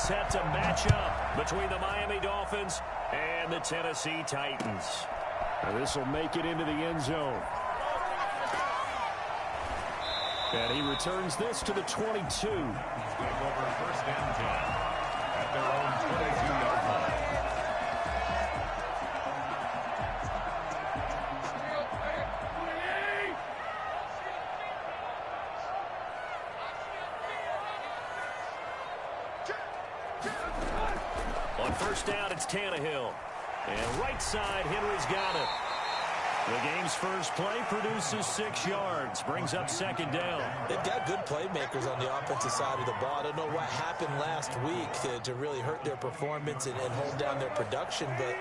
set to match up between the Miami Dolphins and the Tennessee Titans. This will make it into the end zone. And he returns this to the 22. He's going over first and 10 at their own 22-yard line. On first down, it's Tannehill. And right side, Henry's got it. The game's first play produces 6 yards, brings up second down. They've got good playmakers on the offensive side of the ball. I don't know what happened last week to really hurt their performance and hold down their production, but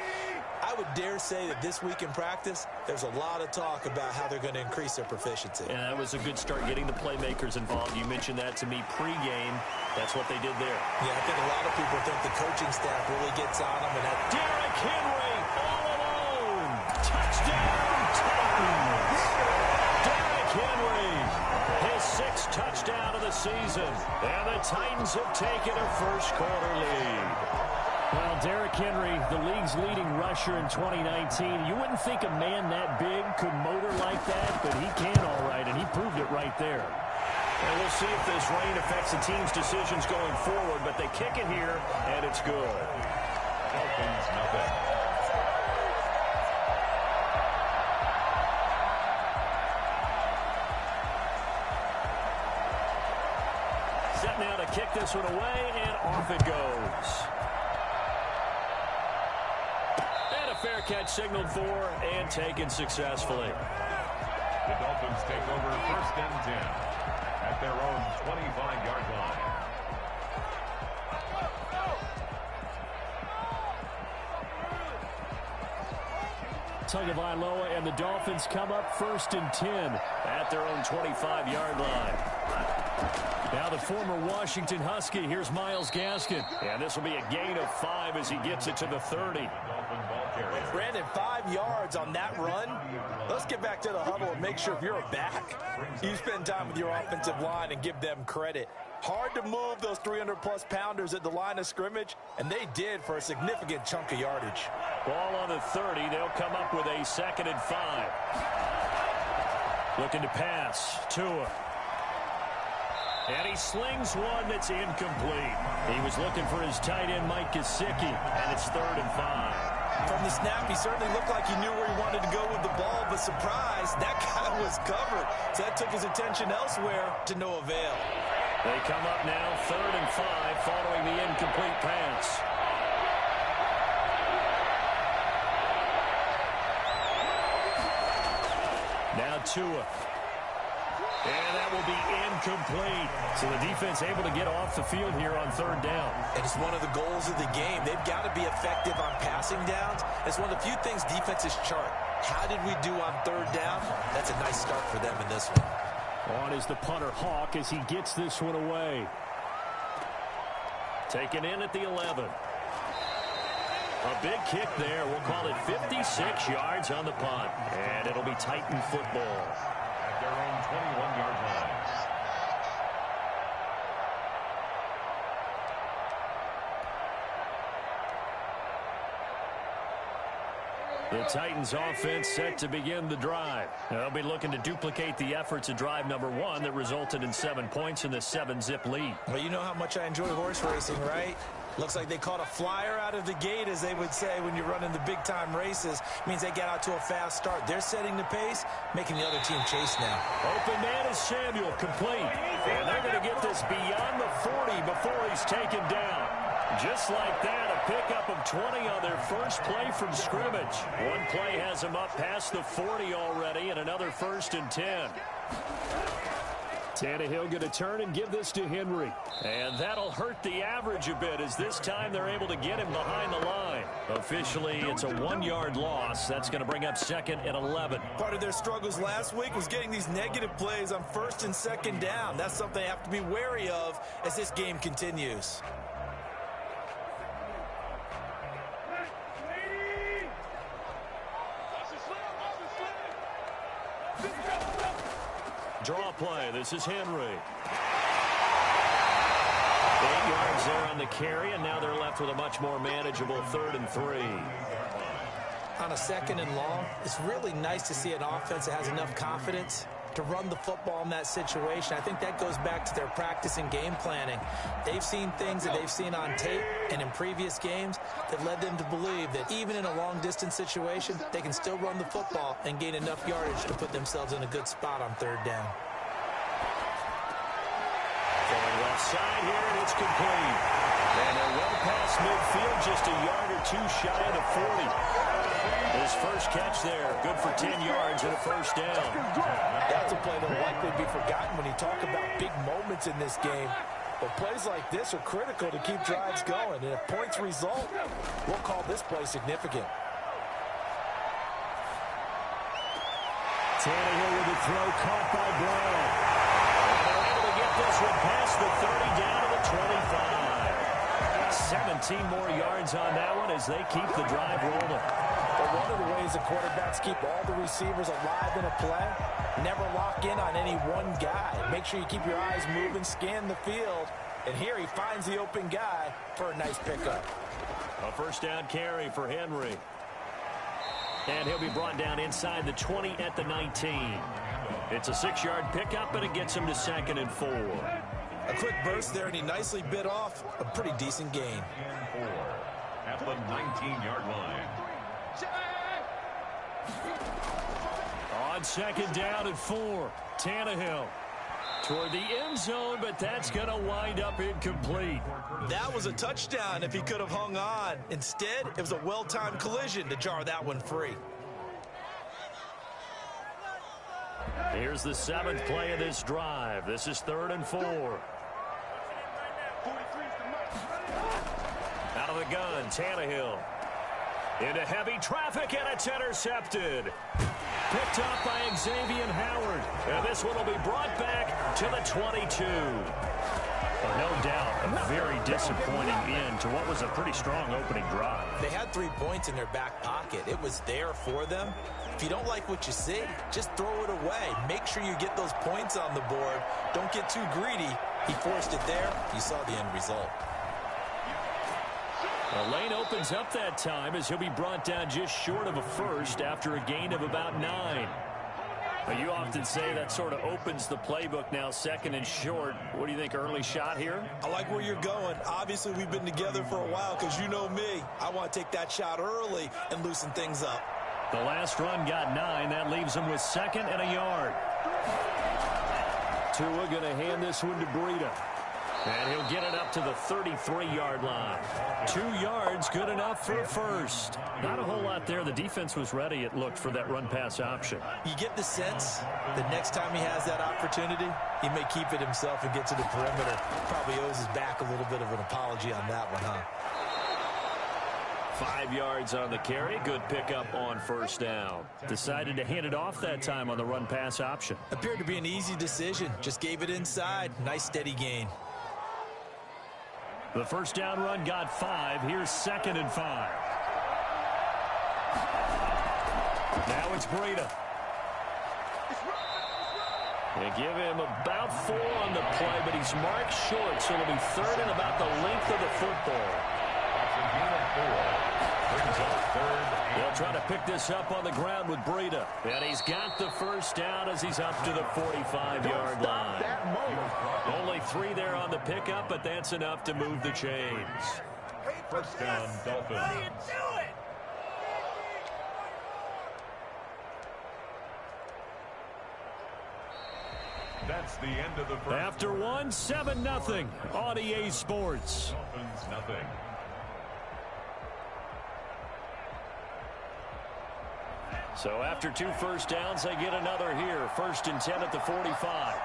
I would dare say that this week in practice, there's a lot of talk about how they're going to increase their proficiency. And that was a good start getting the playmakers involved. You mentioned that to me pregame. That's what they did there. Yeah, I think a lot of people think the coaching staff really gets on them. And Derrick Henry all alone. Touchdown, Titans. Derrick Henry, his 6th touchdown of the season. And the Titans have taken a first quarter lead. Well, Derrick Henry, the league's leading rusher in 2019. You wouldn't think a man that big could motor like that, but he can all right, and he proved it right there. And we'll see if this rain affects the team's decisions going forward, but they kick it here, and it's good. Dolphins, nothing. Set now to kick this one away, and off it goes. And a fair catch signaled for and taken successfully. The Dolphins take over first and 10 at their own 25-yard line. Tagovailoa and the Dolphins come up first and 10 at their own 25-yard line. Now the former Washington Husky, here's Myles Gaskin. And this will be a gain of 5 as he gets it to the 30. Brandon, 5 yards on that run. Let's get back to the huddle and make sure if you're a back, you spend time with your offensive line and give them credit. Hard to move those 300-plus pounders at the line of scrimmage, and they did for a significant chunk of yardage. Ball on the 30. They'll come up with a 2nd and 5. Looking to pass. Tua. And he slings one that's incomplete. He was looking for his tight end, Mike Gesicki, and it's 3rd and 5. From the snap, he certainly looked like he knew where he wanted to go with the ball, but surprise, that guy was covered. So that took his attention elsewhere to no avail. They come up now 3rd and 5 following the incomplete pass. Now Tua. And that will be incomplete. So the defense able to get off the field here on 3rd down. And it's one of the goals of the game. They've got to be effective on passing downs. It's one of the few things defenses chart. How did we do on 3rd down? That's a nice start for them in this one. On is the punter Hawk as he gets this one away. Taken in at the 11. A big kick there. We'll call it 56 yards on the punt. And it'll be Titan football. At their own 21-yard line. The Titans offense set to begin the drive. They'll be looking to duplicate the efforts of drive number 1 that resulted in 7 points in the 7-zip lead. Well, you know how much I enjoy horse racing, right? Looks like they caught a flyer out of the gate, as they would say when you're running the big-time races. Means they get out to a fast start. They're setting the pace, making the other team chase now. Open man is Samuel, complete. And they're going to get this beyond the 40 before he's taken down. Just like that, a pickup of 20 on their first play from scrimmage. One play has them up past the 40 already, and another 1st and 10. Tannehill going to turn and give this to Henry. And that'll hurt the average a bit, as this time they're able to get him behind the line. Officially, it's a 1-yard loss. That's going to bring up 2nd and 11. Part of their struggles last week was getting these negative plays on 1st and 2nd down. That's something they have to be wary of as this game continues. Draw play. This is Henry. 8 yards there on the carry, and now they're left with a much more manageable 3rd and 3. On a 2nd and long, it's really nice to see an offense that has enough confidence to run the football in that situation. I think that goes back to their practice and game planning. They've seen things that they've seen on tape and in previous games that led them to believe that even in a long-distance situation, they can still run the football and gain enough yardage to put themselves in a good spot on 3rd down. Going left side here, and it's complete. And they're well past midfield, just a yard or 2 shy of the 40. His first catch there, good for 10 yards and a 1st down. That's a play that will likely be forgotten when you talk about big moments in this game. But plays like this are critical to keep drives going. And if points result, we'll call this play significant. Tannehill with the throw, caught by Brown. And they're able to get this one past the 30 down to the 25. 17 more yards on that one as they keep the drive rolling. But one of the ways the quarterbacks keep all the receivers alive in a play, never lock in on any one guy. Make sure you keep your eyes moving, scan the field, and here he finds the open guy for a nice pickup. A 1st down carry for Henry. And he'll be brought down inside the 20 at the 19. It's a 6-yard pickup, and it gets him to 2nd and 4. A quick burst there, and he nicely bit off a pretty decent gain. 4 at the 19-yard line. On 2nd down and 4, Tannehill toward the end zone, but that's going to wind up incomplete. That was a touchdown if he could have hung on. Instead, it was a well-timed collision to jar that one free. Here's the 7th play of this drive. This is 3rd and 4. Out of the gun, Tannehill. Into heavy traffic, and it's intercepted. Picked up by Xavier Howard. And this one will be brought back to the 22. No doubt, a very disappointing end to what was a pretty strong opening drive. They had 3 points in their back pocket. It was there for them. If you don't like what you see, just throw it away. Make sure you get those points on the board. Don't get too greedy. He forced it there. You saw the end result. The lane opens up that time as he'll be brought down just short of a 1st after a gain of about 9. But you often say that sort of opens the playbook now, 2nd and short. What do you think, early shot here? I like where you're going. Obviously, we've been together for a while because you know me. I want to take that shot early and loosen things up. The last run got 9. That leaves him with 2nd and a yard. Tua going to hand this one to Breida. And he'll get it up to the 33-yard line. 2 yards, good enough for a 1st. Not a whole lot there. The defense was ready, it looked, for that run-pass option. You get the sense that next time he has that opportunity, he may keep it himself and get to the perimeter. Probably owes his back a little bit of an apology on that one, huh? 5 yards on the carry. Good pickup on 1st down. Decided to hand it off that time on the run-pass option. Appeared to be an easy decision. Just gave it inside. Nice steady gain. The 1st down run got 5. Here's 2nd and 5. Now it's Breida. They give him about 4 on the play, but he's marked short, so it'll be 3rd and about the length of the football. They'll try to pick this up on the ground with Breida. And he's got the 1st down as he's up to the 45-yard line. Only 3 there on the pickup, but that's enough to move the chains. 1st down, Dolphins. That's the end of the first. After one, 7-0 on EA Sports. Dolphins, nothing. So after 2 1st downs, they get another here. 1st and 10 at the 45.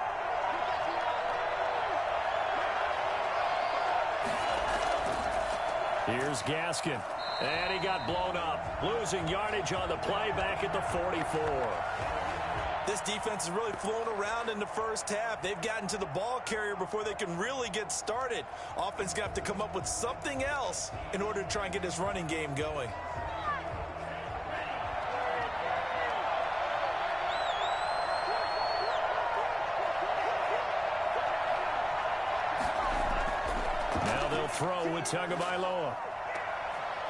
Here's Gaskin. And he got blown up. Losing yardage on the play back at the 44. This defense has really flown around in the first half. They've gotten to the ball carrier before they can really get started. Offense going to have to come up with something else in order to try and get this running game going. throw with Tagovailoa.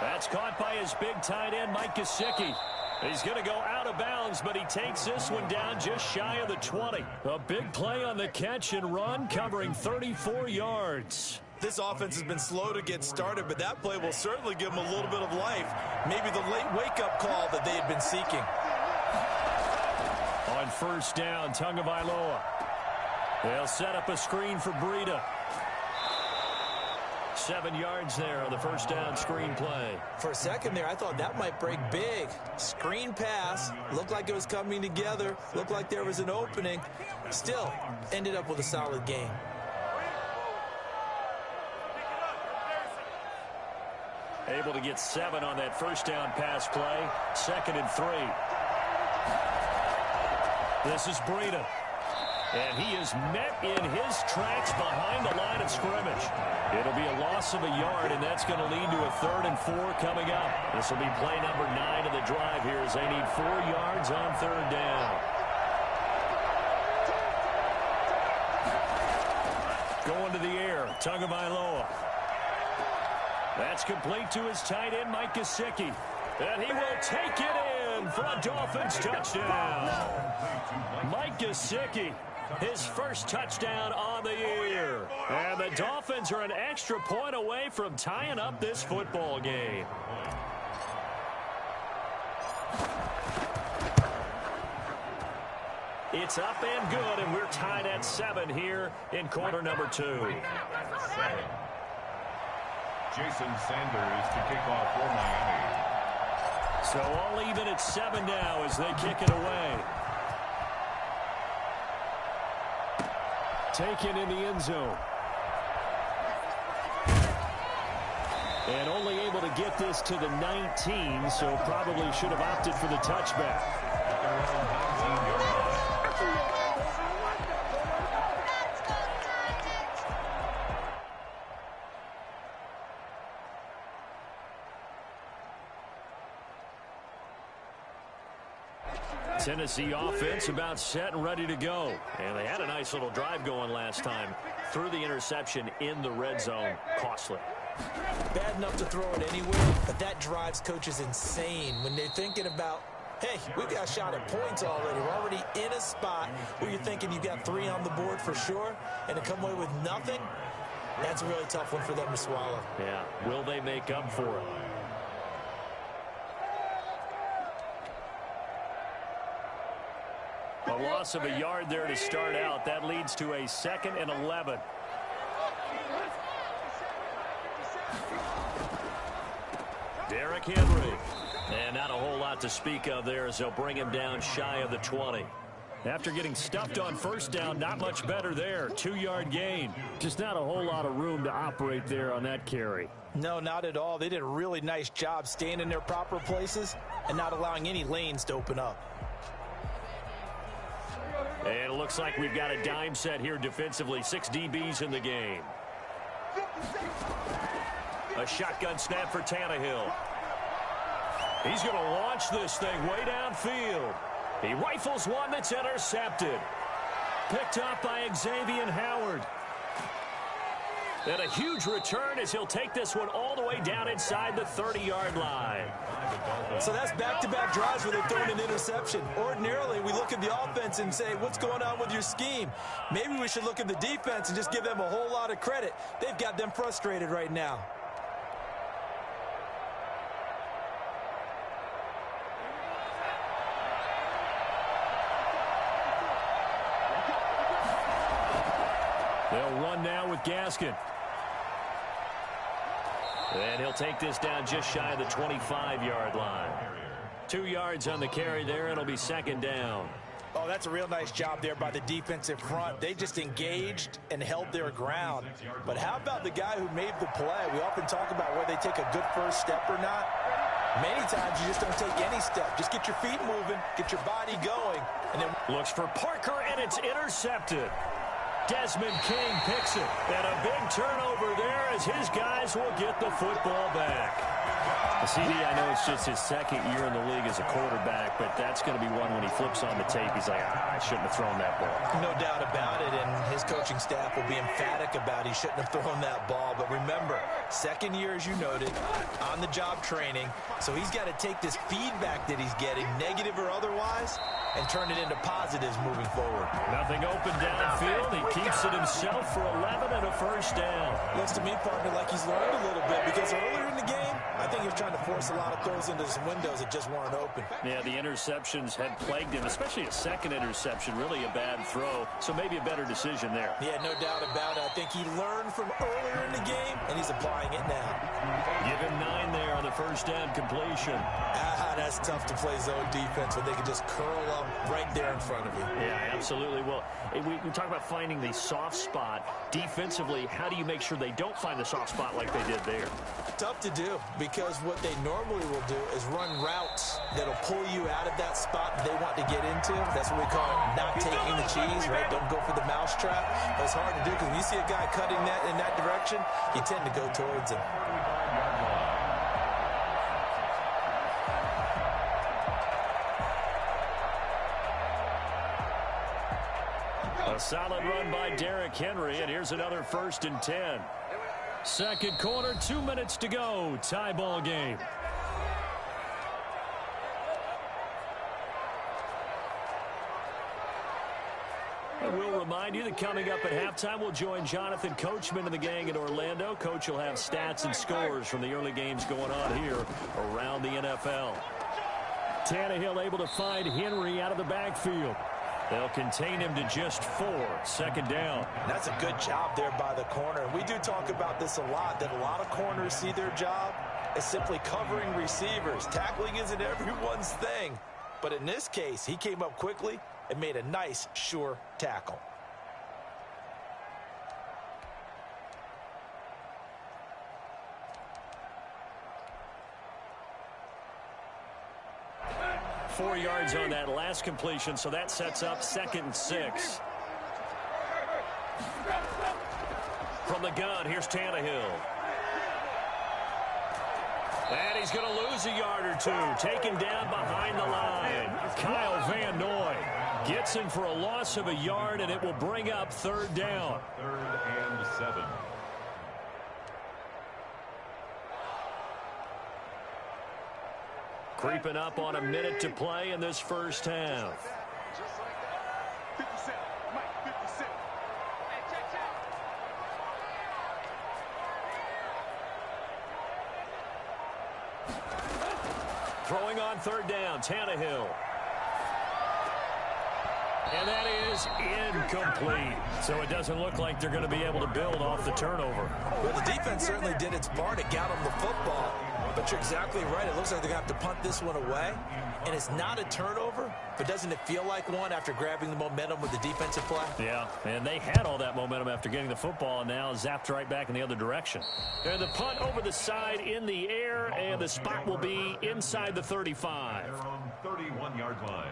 That's caught by his big tight end, Mike Gesicki. He's going to go out of bounds, but he takes this one down just shy of the 20. A big play on the catch and run, covering 34 yards. This offense has been slow to get started, but that play will certainly give them a little bit of life. Maybe the late wake-up call that they had been seeking. On first down, Tagovailoa. They'll set up a screen for Breida. 7 yards there on the first down screen play. For a second there, I thought that might break big. Screen pass. Looked like it was coming together. Looked like there was an opening. Still, ended up with a solid game. Able to get 7 on that first down pass play. 2nd and 3. This is Breida. And he is met in his tracks behind the line of scrimmage. It'll be a loss of a yard, and that's going to lead to a 3rd and 4 coming up. This will be play number 9 of the drive here as they need 4 yards on 3rd down. Going to the air, Tagovailoa. That's complete to his tight end, Mike Gesicki. And he will take it in for a Dolphins touchdown. Mike Gesicki, his first touchdown on the year. And the Dolphins are an extra point away from tying up this football game. It's up and good, and we're tied at 7 here in quarter number 2. Jason Sanders to kick off for Miami. So all even at 7 now as they kick it away. Taken in the end zone. And only able to get this to the 19, so probably should have opted for the touchback. Tennessee offense about set and ready to go. And they had a nice little drive going last time. Threw the interception in the red zone. Costly. Bad enough to throw it anywhere, but that drives coaches insane when they're thinking about, hey, we got a shot at points already. We're already in a spot where you're thinking you got 3 on the board for sure, and to come away with nothing, that's a really tough one for them to swallow. Yeah, will they make up for it? A loss of a yard there to start out. That leads to a 2nd and 11. Derrick Henry. And not a whole lot to speak of there as they'll bring him down shy of the 20. After getting stuffed on first down, not much better there. 2-yard gain. Just not a whole lot of room to operate there on that carry. No, not at all. They did a really nice job staying in their proper places and not allowing any lanes to open up. And it looks like we've got a dime set here defensively. 6 DBs in the game. A shotgun snap for Tannehill. He's going to launch this thing way downfield. He rifles one that's intercepted. Picked up by Xavier Howard. And a huge return as he'll take this one all the way down inside the 30-yard line. So that's back-to-back drives where they're throwing an interception. Ordinarily, we look at the offense and say, what's going on with your scheme? Maybe we should look at the defense and just give them a whole lot of credit. They've got them frustrated right now. They'll run now with Gaskin. And he'll take this down just shy of the 25-yard line. 2 yards on the carry there, and it'll be 2nd down. Oh, that's a real nice job there by the defensive front. They just engaged and held their ground. But how about the guy who made the play? We often talk about whether they take a good first step or not. Many times you just don't take any step. Just get your feet moving, get your body going, and then looks for Parker, and it's intercepted. Desmond King picks it. And a big turnover there as his guys will get the football back. CD, I know it's just his second year in the league as a quarterback, but that's going to be one when he flips on the tape, he's like, I shouldn't have thrown that ball. No doubt about it, and his coaching staff will be emphatic about he shouldn't have thrown that ball. But remember, second year, as you noted, on-the-job training, so he's got to take this feedback that he's getting, negative or otherwise, and turn it into positives moving forward. Nothing open downfield. He keeps it himself for 11 and a first down. Looks to me, partner, like he's learned a little bit, because earlier in the game, I think he was trying to force a lot of throws into some windows that just weren't open. Yeah, the interceptions had plagued him, especially a second interception, really a bad throw, so maybe a better decision there. Yeah, no doubt about it. I think he learned from earlier in the game, and he's applying it now. Give him 9 there on the first down completion. That's tough to play zone defense when they can just curl up right there in front of you. Yeah, absolutely. Well, we talk about finding the soft spot. Defensively, how do you make sure they don't find the soft spot like they did there? Tough to do, because what they normally will do is run routes that'll pull you out of that spot they want to get into. That's what we call not taking the cheese, right? Don't go for the mousetrap. But it's hard to do, because when you see a guy cutting that in that direction, you tend to go towards him. A solid run by Derrick Henry, and here's another 1st and 10. Second quarter, 2 minutes to go. Tie ball game. And we'll remind you that coming up at halftime, we'll join Jonathan Coachman and the gang in Orlando. Coach will have stats and scores from the early games going on here around the NFL. Tannehill able to find Henry out of the backfield. They'll contain him to just 4. Second down. That's a good job there by the corner. We do talk about this a lot, that a lot of corners see their job as simply covering receivers. Tackling isn't everyone's thing. But in this case, he came up quickly and made a nice, sure tackle. Four yards on that last completion, so that sets up 2nd and 6. From the gun, here's Tannehill. And he's going to lose a yard or 2. Taken down behind the line. Kyle Van Noy gets him for a loss of a yard, and it will bring up 3rd down. 3rd and 7. Creeping up on a minute to play in this first half. Throwing on 3rd down, Tannehill. And that is incomplete. So it doesn't look like they're going to be able to build off the turnover. Well, the defense certainly did its part. It got them the football. But you're exactly right. It looks like they're going to have to punt this one away. And it's not a turnover, but doesn't it feel like one after grabbing the momentum with the defensive play? Yeah, and they had all that momentum after getting the football, and now zapped right back in the other direction. And the punt over the side in the air, and the spot will be inside the 35. They're on 31-yard line.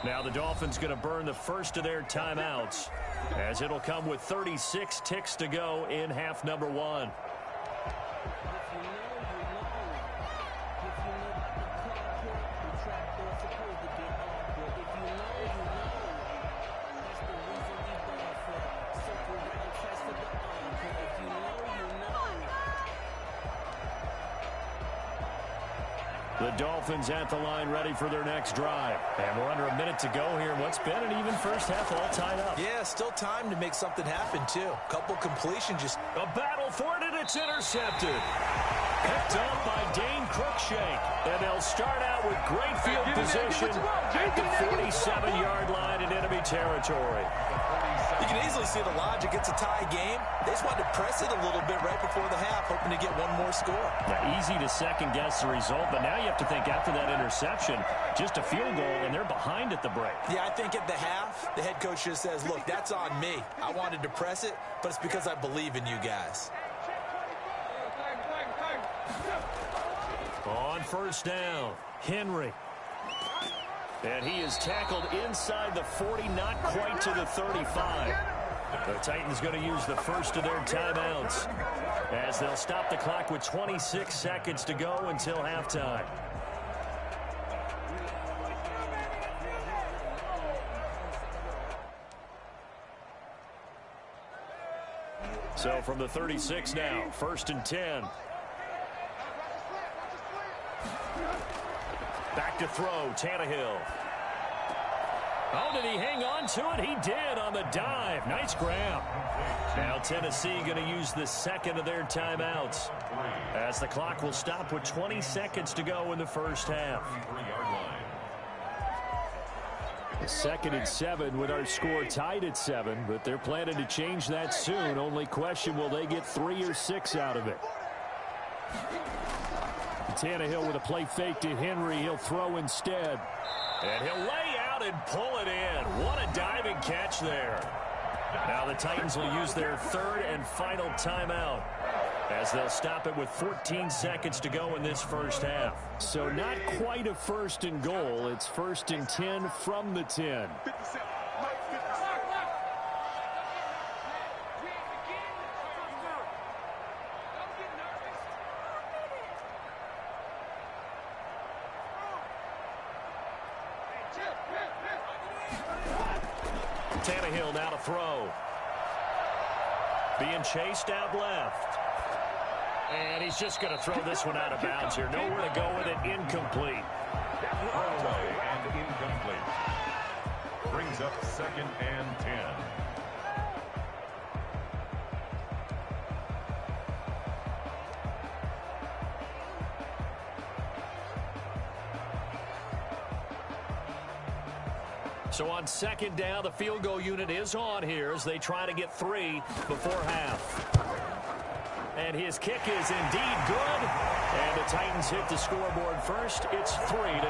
Now the Dolphins going to burn the first of their timeouts, as it'll come with 36 ticks to go in half number 1. The Dolphins at the line ready for their next drive. And we're under a minute to go here. What's been an even first half all tied up. Yeah, still time to make something happen, too. Couple completions. Just a battle for it, and it's intercepted. Picked up by Dane Cruikshank. And they'll start out with great field position at the 47-yard line in enemy territory. You can easily see the logic. It's a tie game. They just wanted to press it a little bit right before the half, hoping to get one more score. Yeah, easy to second-guess the result, but now you have to think after that interception, just a field goal, and they're behind at the break. Yeah, I think at the half, the head coach just says, look, that's on me. I wanted to press it, but it's because I believe in you guys. On first down, Henry. And he is tackled inside the 40, not quite to the 35. The Titans going to use the first of their timeouts as they'll stop the clock with 26 seconds to go until halftime. So from the 36 now, 1st and 10. Back to throw, Tannehill. Oh, did he hang on to it? He did on the dive. Nice grab. Now Tennessee going to use the second of their timeouts as the clock will stop with 20 seconds to go in the first half. 2nd and 7 with our score tied at 7, but they're planning to change that soon. Only question, will they get 3 or 6 out of it? Tannehill with a play fake to Henry. He'll throw instead. And he'll lay out and pull it in. What a diving catch there. Now the Titans will use their 3rd and final timeout as they'll stop it with 14 seconds to go in this first half. So not quite a 1st and goal. It's 1st and 10 from the 10. Tannehill now to throw. Being chased out left. And he's just going to throw this one out of bounds here. Nowhere to go with it. Incomplete. Throwaway and incomplete. Brings up 2nd and 10. So on 2nd down, the field goal unit is on here as they try to get 3 before half. And his kick is indeed good. And the Titans hit the scoreboard first. It's 3-0.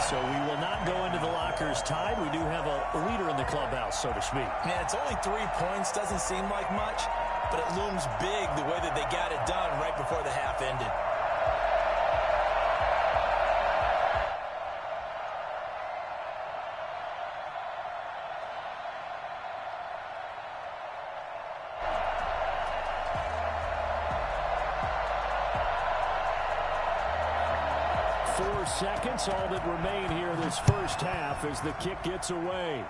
So we will not go into the lockers tied. We do have a leader in the clubhouse, so to speak. Man, it's only 3 points. Doesn't seem like much, but it looms big the way that they got it done right before the half ended. Seconds, all that remain here this first half as the kick gets away.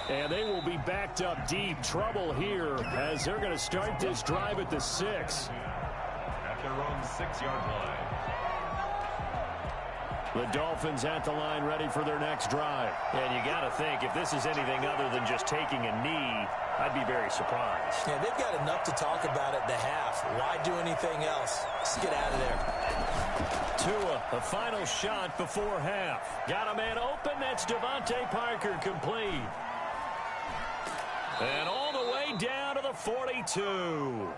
And they will be backed up deep. Trouble here as they're going to start this drive at the 6. At their own 6-yard line. The Dolphins at the line ready for their next drive. And you got to think, if this is anything other than just taking a knee, I'd be very surprised. Yeah, they've got enough to talk about at the half. Why do anything else? Just get out of there. Tua, a final shot before half. Got a man open. That's Devontae Parker complete. And all the way down to the 42.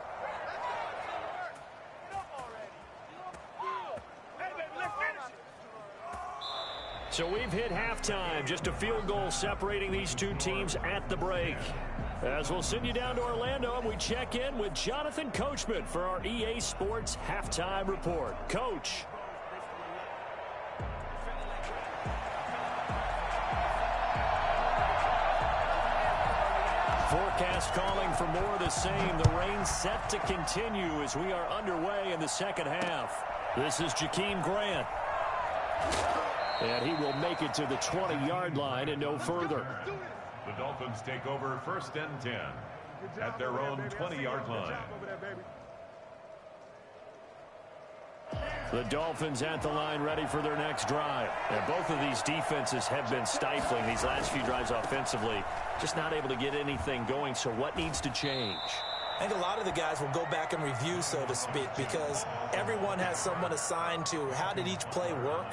So we've hit halftime. Just a field goal separating these two teams at the break. As we'll send you down to Orlando, and we check in with Jonathan Coachman for our EA Sports Halftime Report. Coach. Forecast calling for more of the same. The rain set to continue as we are underway in the second half. This is Jakeem Grant. And he will make it to the 20-yard line and no further. The Dolphins take over 1st and 10 at their own 20-yard line. The Dolphins at the line ready for their next drive. And both of these defenses have been stifling these last few drives offensively. Just not able to get anything going. So what needs to change? I think a lot of the guys will go back and review, so to speak, because everyone has someone assigned to how did each play work.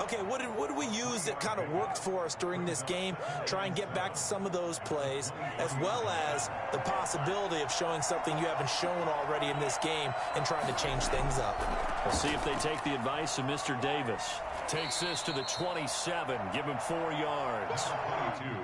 Okay, what did we use that kind of worked for us during this game? Try and get back to some of those plays, as well as the possibility of showing something you haven't shown already in this game and trying to change things up. We'll see if they take the advice of Mr. Davis. Takes this to the 27, give him 4 yards.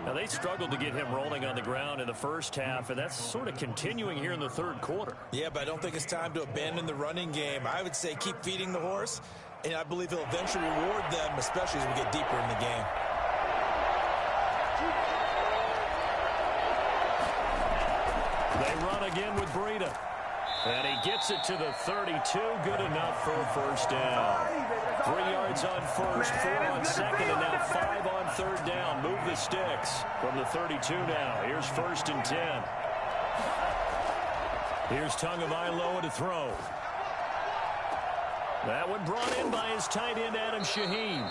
Now, they struggled to get him rolling on the ground in the first half, and that's sort of continuing here in the third quarter. Yeah, but I don't think it's time to abandon the running game. I would say keep feeding the horse, and I believe he'll eventually reward them, especially as we get deeper in the game. They run again with Breida. And he gets it to the 32. Good enough for a first down. 3 yards on first, 4 on second, and now 5 on third down. Move the sticks from the 32 now. Here's 1st and 10. Here's Tagovailoa to throw. That one brought in by his tight end, Adam Shaheen.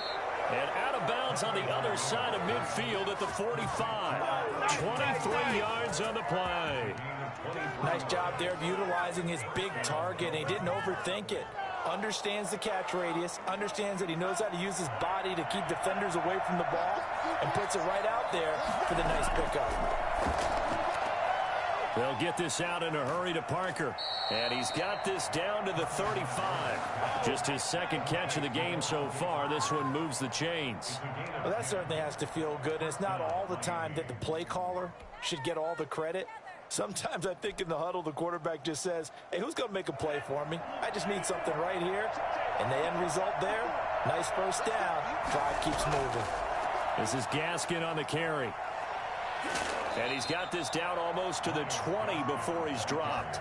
And out of bounds on the other side of midfield at the 45. 23 yards on the play. Nice job there of utilizing his big target. He didn't overthink it. Understands the catch radius. Understands that he knows how to use his body to keep defenders away from the ball. And puts it right out there for the nice pickup. They'll get this out in a hurry to Parker. And he's got this down to the 35. Just his second catch of the game so far. This one moves the chains. Well, that certainly has to feel good. And it's not all the time that the play caller should get all the credit. Sometimes I think in the huddle, the quarterback just says, hey, who's going to make a play for me? I just need something right here. And the end result there, nice first down. Drive keeps moving. This is Gaskin on the carry. And he's got this down almost to the 20 before he's dropped.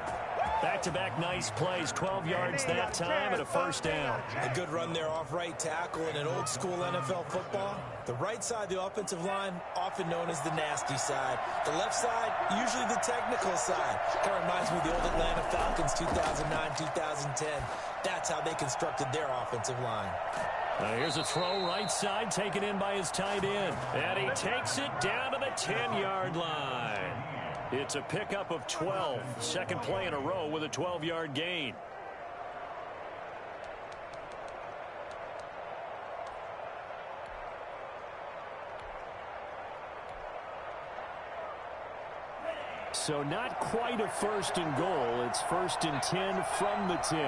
Back-to-back nice plays, 12 yards that time and a first down. A good run there off right tackle in an old-school NFL football. The right side of the offensive line, often known as the nasty side. The left side, usually the technical side. Kind of reminds me of the old Atlanta Falcons 2009, 2010. That's how they constructed their offensive line. Here's a throw right side, taken in by his tight end. And he takes it down to the 10-yard line. It's a pickup of 12. Second play in a row with a 12-yard gain. So not quite a first and goal. It's 1st and 10 from the 10.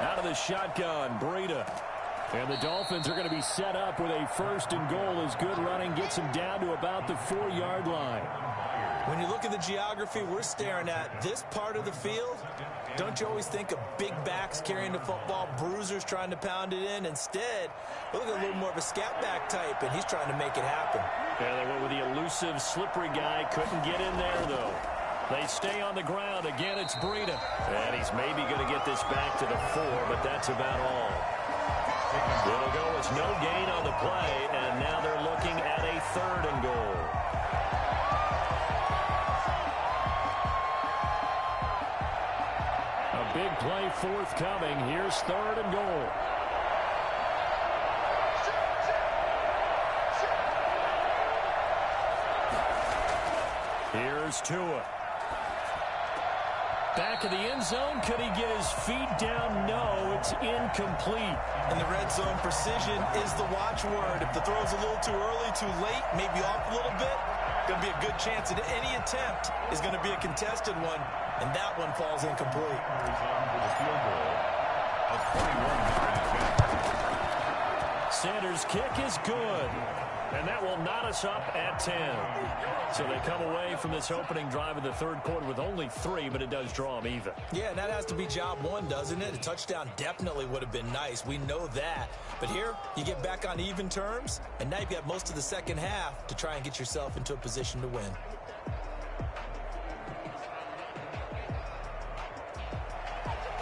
Out of the shotgun, Breida. And the Dolphins are going to be set up with a 1st and goal as good running gets them down to about the 4-yard line. When you look at the geography we're staring at, this part of the field, don't you always think of big backs carrying the football, bruisers trying to pound it in? Instead, look at a little more of a scat back type, and he's trying to make it happen. Yeah, they went with the elusive, slippery guy. Couldn't get in there, though. They stay on the ground. Again, it's Breida. And he's maybe going to get this back to the 4, but that's about all. It'll go as no gain on the play, and now they're looking at a 3rd and goal. A big play forthcoming. Here's 3rd and goal. Here's Tua. Back of the end zone. Could he get his feet down? No, it's incomplete. In the red zone, precision is the watchword. If the throw's a little too early, too late, maybe off a little bit, going to be a good chance that any attempt is going to be a contested one, and that one falls incomplete. Sanders' kick is good. And that will knot us up at 10. So they come away from this opening drive of the third quarter with only 3, but it does draw them even. Yeah, and that has to be job 1, doesn't it? A touchdown definitely would have been nice. We know that. But here, you get back on even terms, and now you've got most of the second half to try and get yourself into a position to win.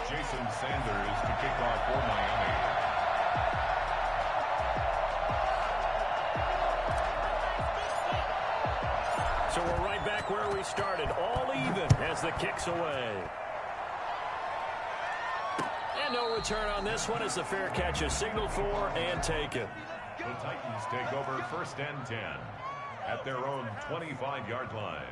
Jason Sanders to kick off for Miami. So we're right back where we started, all even as the kick's away. And no return on this one as the fair catch is signaled for and taken. The Titans take over first and 10 at their own 25-yard line.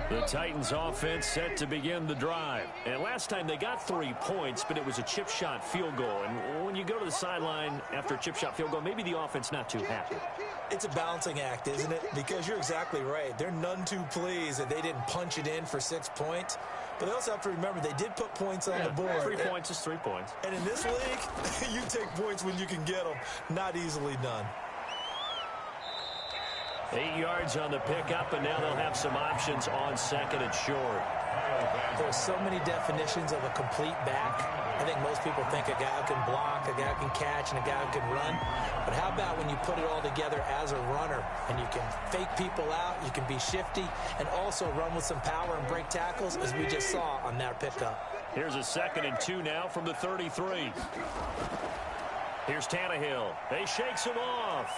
The Titans offense set to begin the drive. And last time they got 3 points, but it was a chip shot field goal. And when you go to the sideline after a chip shot field goal, maybe the offense not too happy. It's a balancing act, isn't it? Because you're exactly right. They're none too pleased that they didn't punch it in for 6 points. But they also have to remember they did put points on the board. 3 points is 3 points. And in this league, you take points when you can get them. Not easily done. 8 yards on the pickup, and now they'll have some options on second and short. There are so many definitions of a complete back. I think most people think a guy who can block, a guy who can catch, and a guy who can run. But how about when you put it all together as a runner, and you can fake people out, you can be shifty, and also run with some power and break tackles, as we just saw on that pickup. Here's a 2nd and 2 now from the 33. Here's Tannehill. He shakes him off.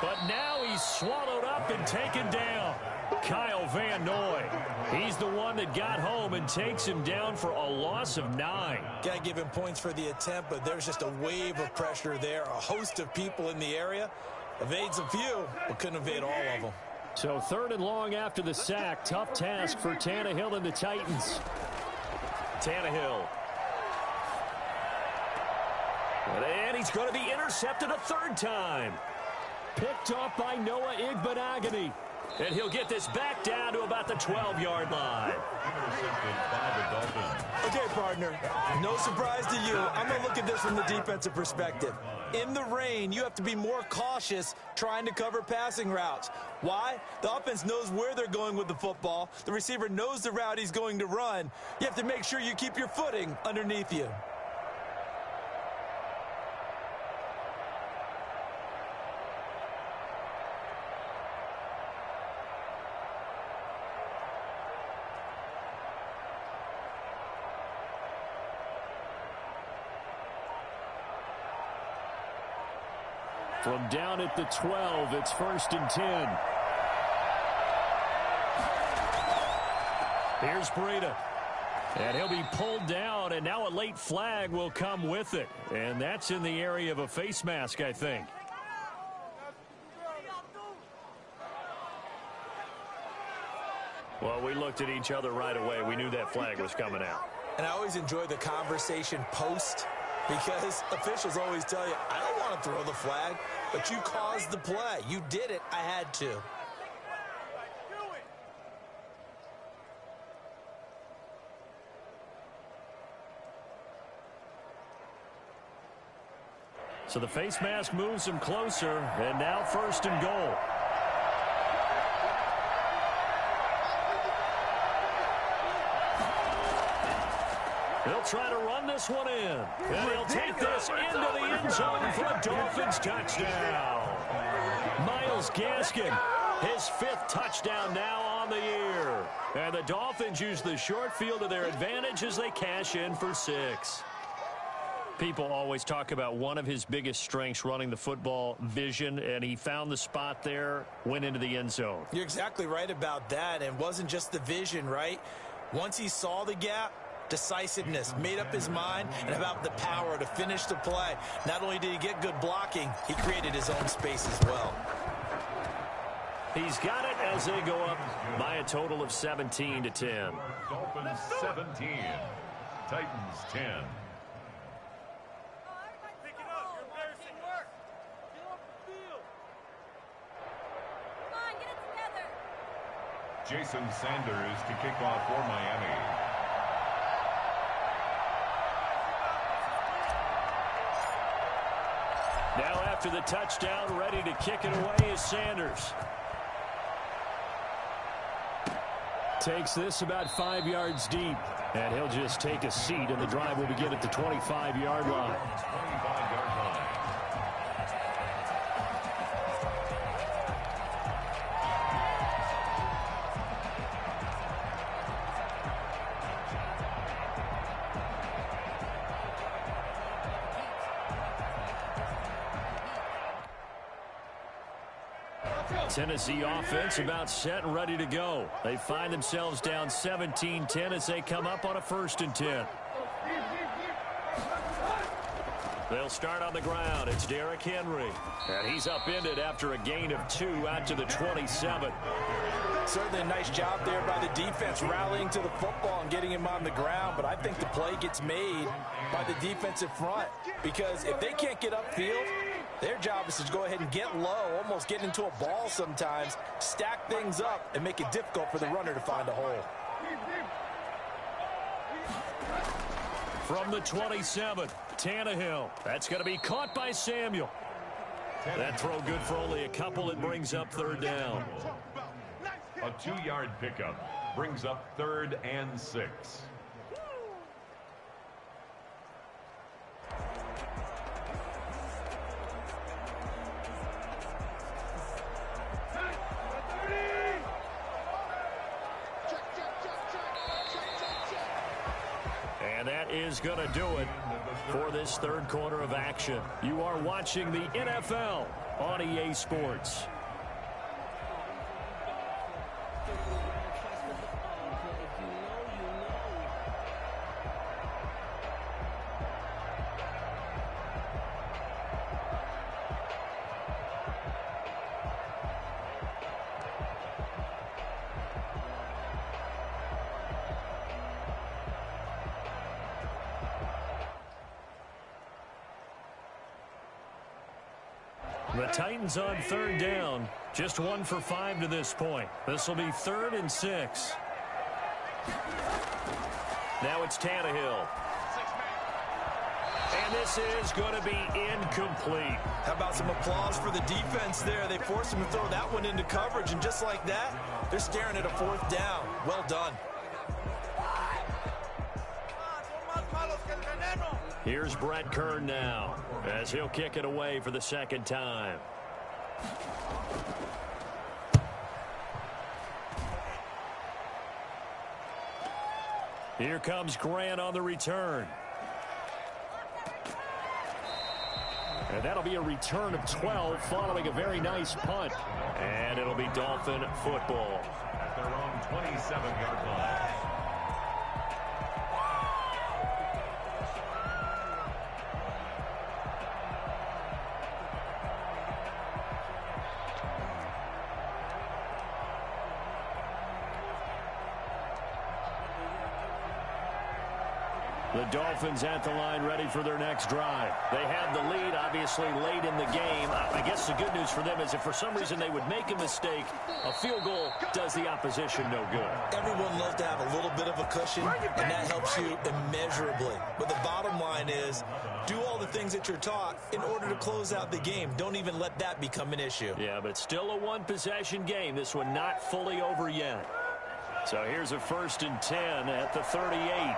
But now he's swallowed up and taken down. Kyle Van Noy. He's the one that got home and takes him down for a loss of 9. Got to give him points for the attempt, but there's just a wave of pressure there. A host of people in the area. Evades a few, but couldn't evade all of them. So 3rd and long after the sack. Tough task for Tannehill and the Titans. Tannehill. And he's going to be intercepted a 3rd time. Picked off by Noah Igbenogany. And he'll get this back down to about the 12-yard line. Okay, partner, no surprise to you. I'm going to look at this from the defensive perspective. In the rain, you have to be more cautious trying to cover passing routes. Why? The offense knows where they're going with the football. The receiver knows the route he's going to run. You have to make sure you keep your footing underneath you. From down at the 12, it's 1st and 10. Here's Breida. And he'll be pulled down, and now a late flag will come with it. And that's in the area of a face mask, I think. Well, we looked at each other right away. We knew that flag was coming out. And I always enjoy the conversation post, because officials always tell you, I don't want to throw the flag, but you caused the play. You did it. I had to. So the face mask moves him closer, and now 1st and goal. He'll try to run this one in. And he'll take this into the end zone for a Dolphins touchdown. Myles Gaskin, his 5th touchdown now on the year. And the Dolphins use the short field to their advantage as they cash in for 6. People always talk about one of his biggest strengths, running the football, vision, and he found the spot there, went into the end zone. You're exactly right about that, and it wasn't just the vision, right? Once he saw the gap, decisiveness, made up his mind, and about the power to finish the play. Not only did he get good blocking, he created his own space as well. He's got it as they go up by a total of 17-10. Dolphins 17, Titans 10. Jason Sanders to kick off for Miami. Now after the touchdown, ready to kick it away is Sanders. Takes this about 5 yards deep, and he'll just take a seat, and the drive will begin at the 25-yard line. 25-yard line. Tennessee offense about set and ready to go. They find themselves down 17-10 as they come up on a 1st and 10. They'll start on the ground. It's Derrick Henry. And he's upended after a gain of 2 out to the 27. Certainly a nice job there by the defense rallying to the football and getting him on the ground. But I think the play gets made by the defensive front. Because if they can't get upfield, their job is to go ahead and get low, almost get into a ball sometimes, stack things up, and make it difficult for the runner to find a hole. From the 27, Tannehill. That's going to be caught by Samuel. That throw good for only a couple. It brings up 3rd down. A 2-yard pickup brings up 3rd and 6. And that is going to do it for this 3rd quarter of action. You are watching the NFL on EA Sports. The Titans on 3rd down. Just 1 for 5 to this point. This will be 3rd and 6. Now it's Tannehill. And this is going to be incomplete. How about some applause for the defense there? They forced him to throw that one into coverage, and just like that, they're staring at a 4th down. Well done. Here's Brett Kern now, as he'll kick it away for the 2nd time. Here comes Grant on the return. And that'll be a return of 12 following a very nice punt. And it'll be Dolphin football. At their own 27-yard line. The Dolphins at the line ready for their next drive. They have the lead, obviously, late in the game. I guess the good news for them is if for some reason they would make a mistake, a field goal does the opposition no good. Everyone loves to have a little bit of a cushion, and that helps you immeasurably. But the bottom line is, do all the things that you're taught in order to close out the game. Don't even let that become an issue. Yeah, but still a one-possession game. This one not fully over yet. So here's a 1st and 10 at the 38.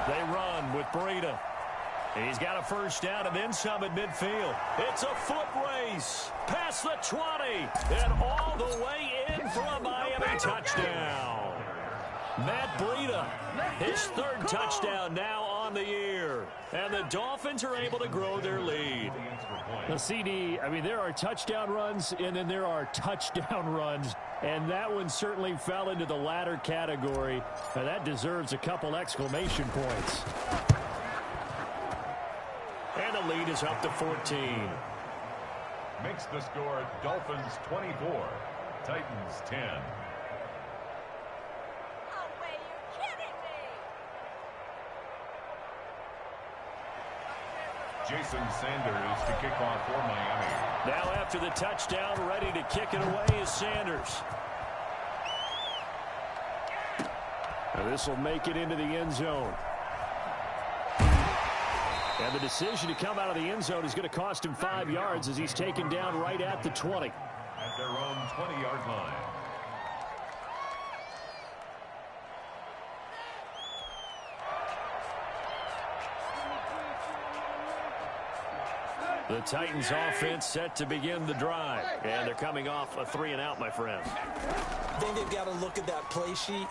They run with Breida. He's got a 1st down and then some at midfield. It's a foot race past the 20 and all the way in for a Miami touchdown. Matt Breida, his 3rd touchdown now on the year. And the Dolphins are able to grow their lead. The CD, I mean, there are touchdown runs and then there are touchdown runs. And that one certainly fell into the latter category. And that deserves a couple exclamation points. And the lead is up to 14. Makes the score Dolphins 24, Titans 10. Jason Sanders to kick off for Miami. Now after the touchdown, ready to kick it away is Sanders. And this will make it into the end zone. And the decision to come out of the end zone is going to cost him 5 yards as he's taken down right at the 20. At their own 20-yard line. The Titans offense set to begin the drive. And they're coming off a 3-and-out, my friend. I think they've got to look at that play sheet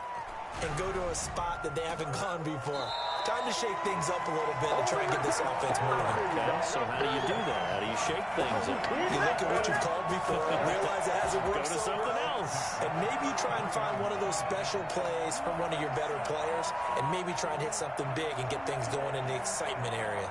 and go to a spot that they haven't gone before. Time to shake things up a little bit and try and get this offense moving. Okay, so how do you do that? How do you shake things up? You look at what you've called before and realize it hasn't worked. Go to something else. And maybe you try and find one of those special plays from one of your better players and maybe try and hit something big and get things going in the excitement area.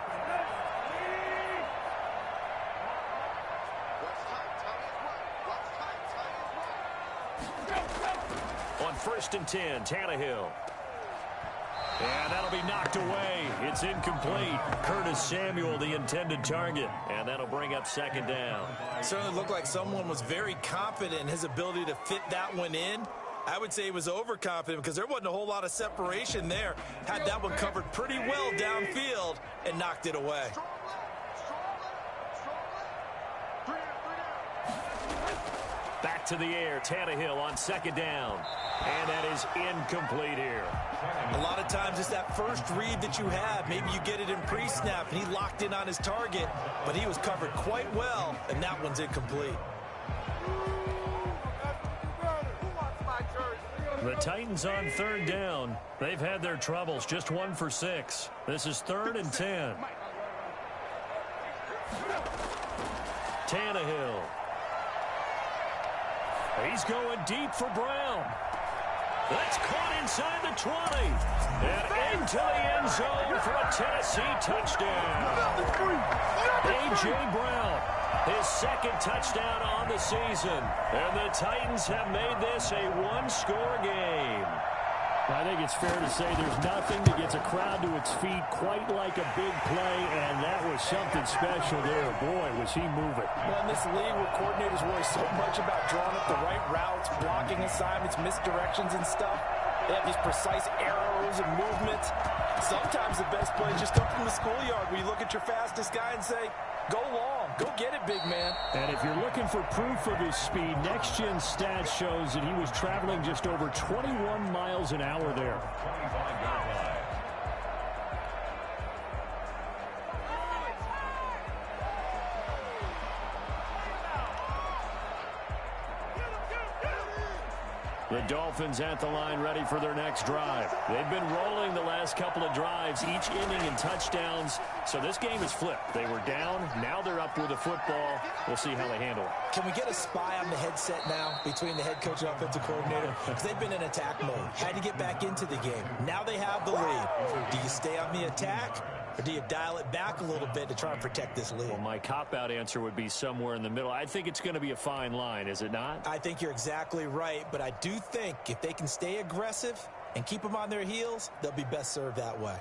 On 1st and 10, Tannehill. And that'll be knocked away. It's incomplete. Curtis Samuel, the intended target. And that'll bring up 2nd down. Certainly looked like someone was very confident in his ability to fit that one in. I would say he was overconfident because there wasn't a whole lot of separation there. Had that one covered pretty well downfield and knocked it away. Back to the air. Tannehill on 2nd down. And that is incomplete here. A lot of times it's that first read that you have. Maybe you get it in pre-snap and he locked in on his target, but he was covered quite well, and that one's incomplete. The Titans on 3rd down. They've had their troubles. Just 1 for 6. This is 3rd and 10. Tannehill. He's going deep for Brown. That's caught inside the 20. And into the end zone for a Tennessee touchdown. A.J. Brown, his 2nd touchdown on the season. And the Titans have made this a one-score game. I think it's fair to say there's nothing that gets a crowd to its feet quite like a big play, and that was something special there. Boy, was he moving. Well, in this league where coordinators worry so much about drawing up the right routes, blocking assignments, misdirections and stuff, they have these precise arrows and movements. Sometimes the best plays just come from the schoolyard where you look at your fastest guy and say, go long, go get it, big man. And if you're looking for proof of his speed, Next Gen Stats shows that he was traveling just over 21 miles an hour there. The Dolphins at the line, ready for their next drive. They've been rolling the last couple of drives, each inning in touchdowns. So this game is flipped. They were down. Now they're up with the football. We'll see how they handle it. Can we get a spy on the headset now between the head coach and offensive coordinator? Because they've been in attack mode. Had to get back into the game. Now they have the lead. Do you stay on the attack? Or do you dial it back a little bit to try and protect this lead? Well, my cop-out answer would be somewhere in the middle. I think it's going to be a fine line, is it not? I think you're exactly right, but I do think if they can stay aggressive and keep them on their heels, they'll be best served that way.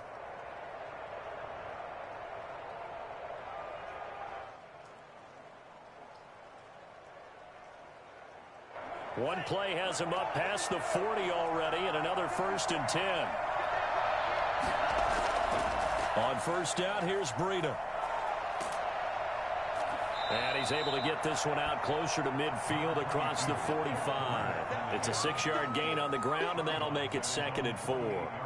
One play has him up past the 40 already, and another 1st and 10. On 1st down, here's Breida. And he's able to get this one out closer to midfield across the 45. It's a 6-yard gain on the ground, and that'll make it 2nd and 4.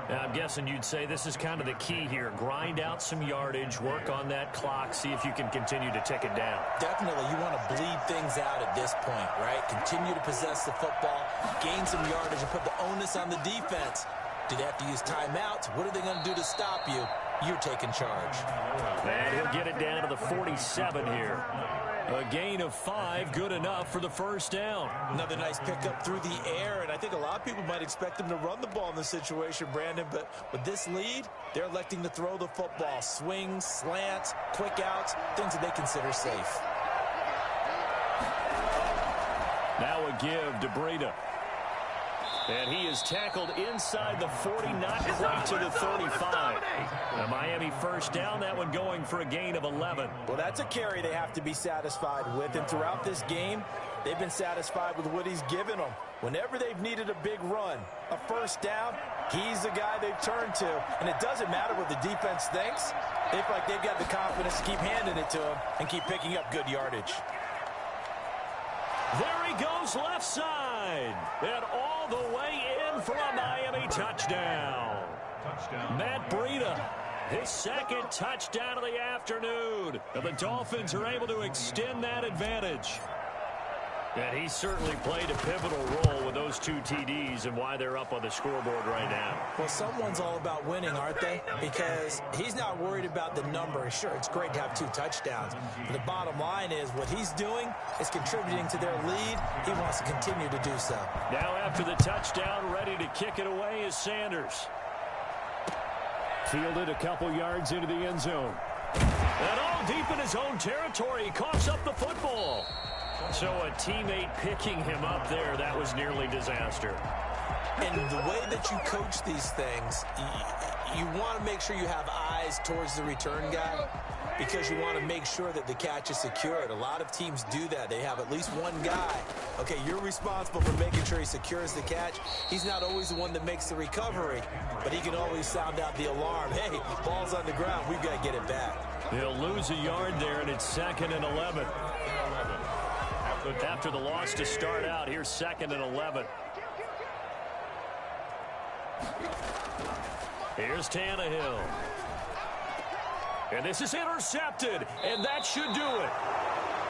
Now, I'm guessing you'd say this is kind of the key here. Grind out some yardage, work on that clock, see if you can continue to tick it down. Definitely, you want to bleed things out at this point, right? Continue to possess the football, gain some yardage, and put the onus on the defense. Do they have to use timeouts? What are they going to do to stop you? You're taking charge. And he'll get it down to the 47 here. A gain of 5, good enough for the 1st down. Another nice pickup through the air, and I think a lot of people might expect him to run the ball in this situation, Brandon, but with this lead, they're electing to throw the football. Swings, slants, quick outs, things that they consider safe. Now a give to Breida. And he is tackled inside the 40, not quite to the 35. A Miami 1st down, that one going for a gain of 11. Well, that's a carry they have to be satisfied with, and throughout this game, they've been satisfied with what he's given them. Whenever they've needed a big run, a 1st down, he's the guy they've turned to. And it doesn't matter what the defense thinks. They feel like they've got the confidence to keep handing it to him and keep picking up good yardage. There he goes left side. And all the way in for a Miami touchdown. Matt Breida, his 2nd touchdown of the afternoon. And the Dolphins are able to extend that advantage. And he certainly played a pivotal role with those 2 TDs and why they're up on the scoreboard right now. Well, someone's all about winning, aren't they? Because he's not worried about the number. Sure, it's great to have 2 touchdowns. But the bottom line is what he's doing is contributing to their lead. He wants to continue to do so. Now after the touchdown, ready to kick it away is Sanders. Fielded a couple yards into the end zone. And all deep in his own territory, he coughs up the football. So a teammate picking him up there, that was nearly disaster. And the way that you coach these things, you want to make sure you have eyes towards the return guy because you want to make sure that the catch is secured. A lot of teams do that. They have at least one guy. Okay, you're responsible for making sure he secures the catch. He's not always the one that makes the recovery, but he can always sound out the alarm. Hey, ball's on the ground. We've got to get it back. He'll lose a yard there, and it's 2nd and 11. After the loss to start out, here's 2nd and 11. Here's Tannehill. And this is intercepted, and that should do it.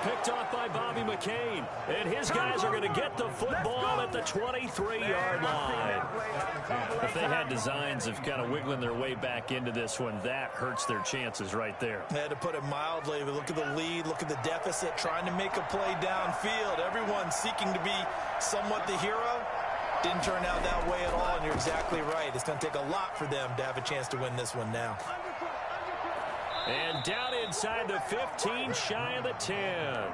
Picked off by Bobby McCain. And his guys are going to get the football at the 23-yard line. If they had designs of kind of wiggling their way back into this one, that hurts their chances right there. To put it mildly, but look at the lead, look at the deficit, trying to make a play downfield. Everyone seeking to be somewhat the hero. Didn't turn out that way at all, and you're exactly right. It's going to take a lot for them to have a chance to win this one now. And down inside the 15, shy of the 10.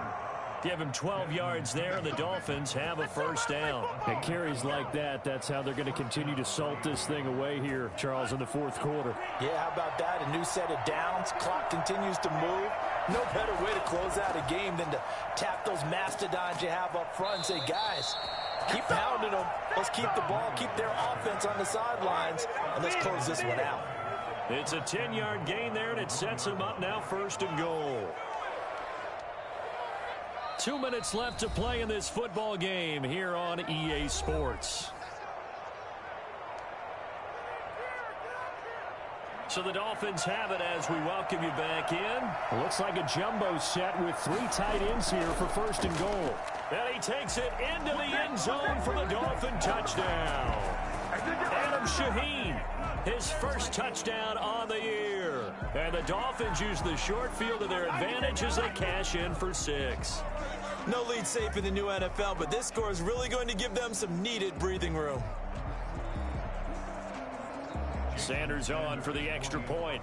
Give him 12 yards there, and the Dolphins have a first down. And carries like that, that's how they're going to continue to salt this thing away here, Charles, in the 4th quarter. Yeah, how about that? A new set of downs. Clock continues to move. No better way to close out a game than to tap those mastodons you have up front and say, guys, keep pounding them. Let's keep the ball, keep their offense on the sidelines, and let's close this one out. It's a 10-yard gain there, and it sets him up now 1st and goal. 2 minutes left to play in this football game here on EA Sports. So the Dolphins have it as we welcome you back in. Looks like a jumbo set with 3 tight ends here for 1st and goal. And he takes it into the end zone for the Dolphin touchdown. Adam Shaheen, his first touchdown on the year. And the Dolphins use the short field to their advantage as they cash in for 6. No lead safe in the new NFL, but this score is really going to give them some needed breathing room. Sanders on for the extra point.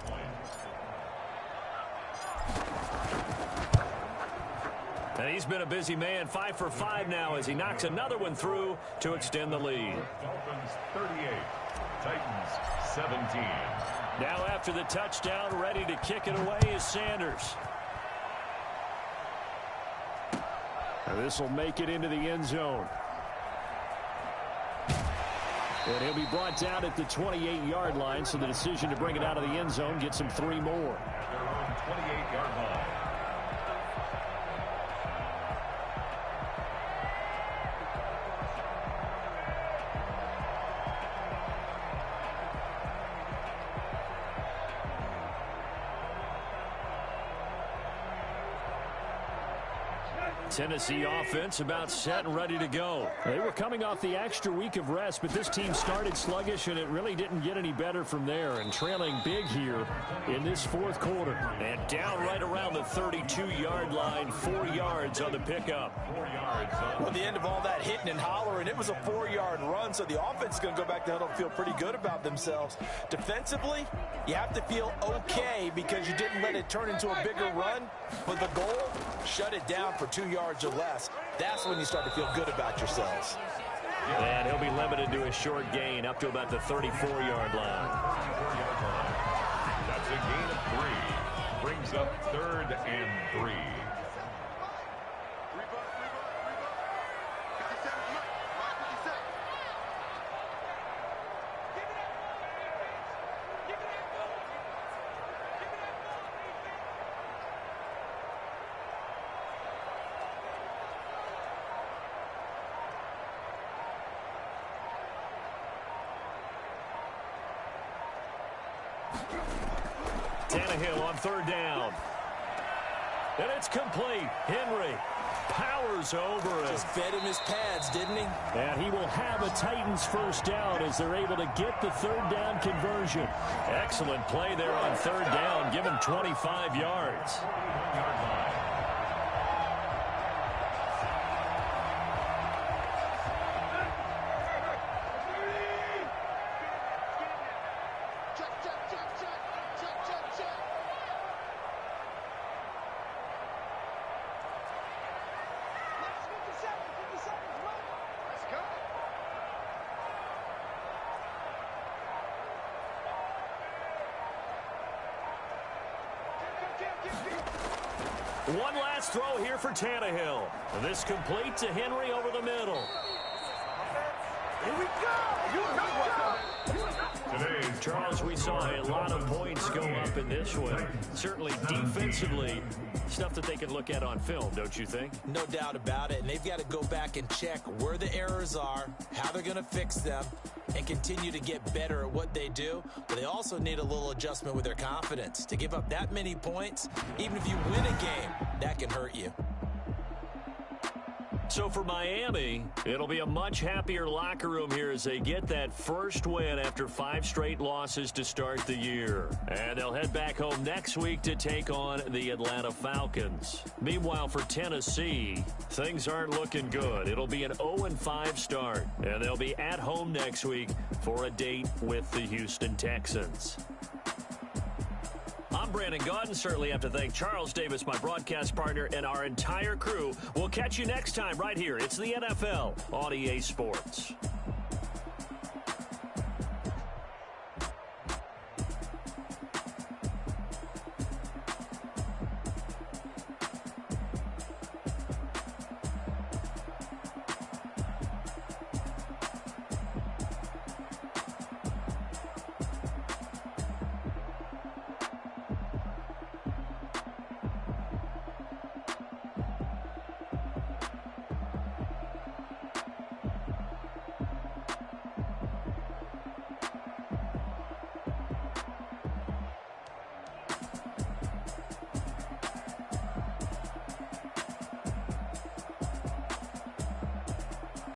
And he's been a busy man, 5 for 5 now as he knocks another one through to extend the lead. Dolphins 38, Titans 17. Now after the touchdown, ready to kick it away is Sanders. And this will make it into the end zone. And he'll be brought down at the 28-yard line, so the decision to bring it out of the end zone gets him 3 more. Their own 28-yard line. Tennessee offense about set and ready to go. They were coming off the extra week of rest, but this team started sluggish, and it really didn't get any better from there. And trailing big here in this 4th quarter. And down right around the 32-yard line, 4 yards on the pickup. 4 yards. Well, at the end of all that hitting and hollering, it was a 4-yard run, so the offense is going to go back to huddle and feel pretty good about themselves. Defensively, you have to feel okay because you didn't let it turn into a bigger run. But the goal, shut it down for 2 yards or less. That's when you start to feel good about yourselves. And he'll be limited to a short gain up to about the 34-yard line. That's a gain of 3. Brings up 3rd and 3. Tannehill on 3rd down. And it's complete. Henry powers over it. Just fed him his pads, didn't he? And he will have a Titans first down as they're able to get the third down conversion. Excellent play there on third down. Give him 25 yards. One last throw here for Tannehill. This complete to Henry over the middle. Here we go! Charles, we saw a lot of points go up in this one. Certainly defensively, stuff that they can look at on film, don't you think? No doubt about it. And they've got to go back and check where the errors are, how they're going to fix them, and continue to get better at what they do. But they also need a little adjustment with their confidence. To give up that many points, even if you win a game, that can hurt you. So for Miami, it'll be a much happier locker room here as they get that first win after 5 straight losses to start the year. And they'll head back home next week to take on the Atlanta Falcons. Meanwhile, for Tennessee, things aren't looking good. It'll be an 0-5 start, and they'll be at home next week for a date with the Houston Texans. I'm Brandon Gaudin. Certainly have to thank Charles Davis, my broadcast partner, and our entire crew. We'll catch you next time right here. It's the NFL on EA Sports.